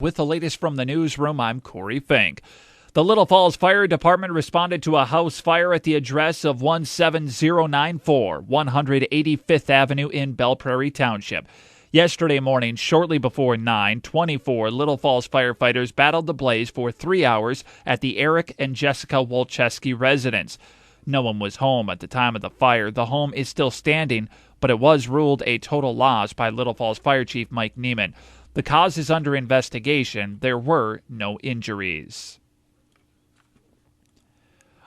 With the latest from the newsroom, I'm Corey Fink. The Little Falls Fire Department responded to a house fire at the address of 17094 185th Avenue in Belle Prairie Township. Yesterday morning, shortly before 9:24, Little Falls firefighters battled the blaze for 3 hours at the Eric and Jessica Wolcheski residence. No one was home at the time of the fire. The home is still standing, but it was ruled a total loss by Little Falls Fire Chief Mike Neiman. The cause is under investigation. There were no injuries.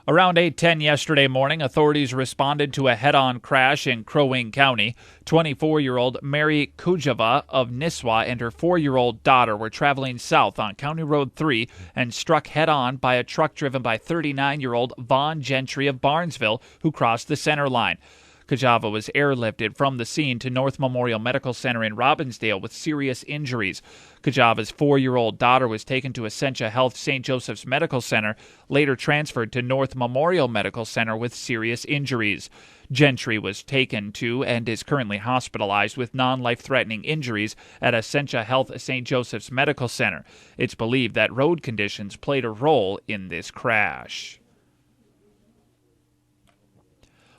Around 8:10 yesterday morning, authorities responded to a head-on crash in Crow Wing County. 24-year-old Mary Kujava of Nisswa and her 4-year-old daughter were traveling south on County Road 3 and struck head-on by a truck driven by 39-year-old Vaughn Gentry of Barnesville, who crossed the center line. Kujava was airlifted from the scene to North Memorial Medical Center in Robbinsdale with serious injuries. Kujava's 4-year-old daughter was taken to Essentia Health St. Joseph's Medical Center, later transferred to North Memorial Medical Center with serious injuries. Gentry was taken to and is currently hospitalized with non-life-threatening injuries at Essentia Health St. Joseph's Medical Center. It's believed that road conditions played a role in this crash.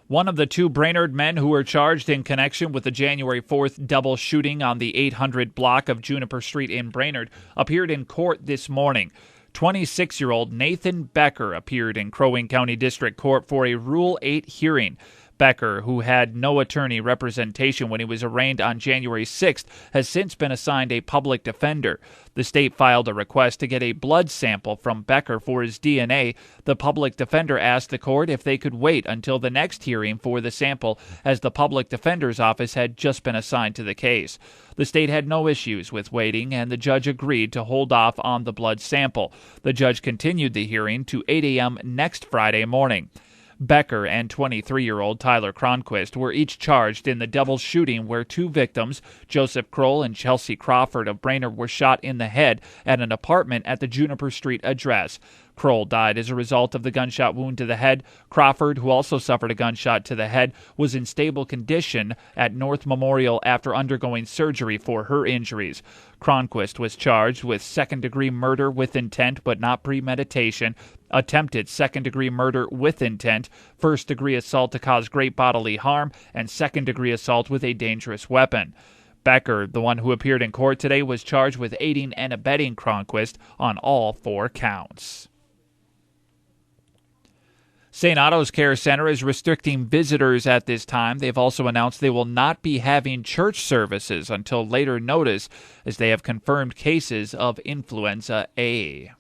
One of the two Brainerd men who were charged in connection with the January 4th double shooting on the 800 block of Juniper Street in Brainerd appeared in court this morning. 26-year-old Nathan Becker appeared in Crow Wing County District Court for a Rule 8 hearing. Becker, who had no attorney representation when he was arraigned on January 6th, has since been assigned a public defender. The state filed a request to get a blood sample from Becker for his DNA. The public defender asked the court if they could wait until the next hearing for the sample, as the public defender's office had just been assigned to the case. The state had no issues with waiting, and the judge agreed to hold off on the blood sample. The judge continued the hearing to 8 a.m. next Friday morning. Becker and 23-year-old Tyler Cronquist were each charged in the double shooting where two victims, Joseph Kroll and Chelsea Crawford of Brainerd, were shot in the head at an apartment at the Juniper Street address. Kroll died as a result of the gunshot wound to the head. Crawford, who also suffered a gunshot to the head, was in stable condition at North Memorial after undergoing surgery for her injuries. Cronquist was charged with second-degree murder with intent but not premeditation, attempted second-degree murder with intent, first-degree assault to cause great bodily harm, and second-degree assault with a dangerous weapon. Becker, the one who appeared in court today, was charged with aiding and abetting Cronquist on all 4 counts. St. Otto's Care Center is restricting visitors at this time. They've also announced they will not be having church services until later notice, as they have confirmed cases of influenza A.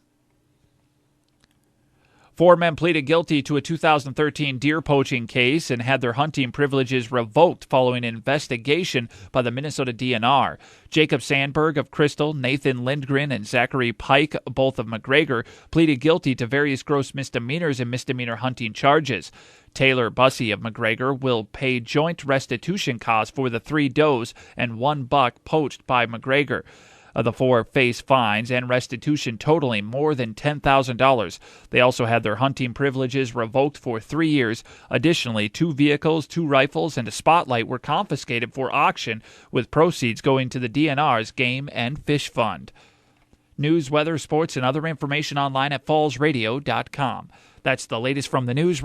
4 men pleaded guilty to a 2013 deer poaching case and had their hunting privileges revoked following an investigation by the Minnesota DNR. Jacob Sandberg of Crystal, Nathan Lindgren, and Zachary Pike, both of McGregor, pleaded guilty to various gross misdemeanors and misdemeanor hunting charges. Taylor Bussey of McGregor will pay joint restitution costs for the 3 does and 1 buck poached by McGregor. The 4 face fines and restitution totaling more than $10,000. They also had their hunting privileges revoked for 3 years. Additionally, 2 vehicles, 2 rifles, and a spotlight were confiscated for auction, with proceeds going to the DNR's Game and Fish Fund. News, weather, sports, and other information online at fallsradio.com. That's the latest from the news.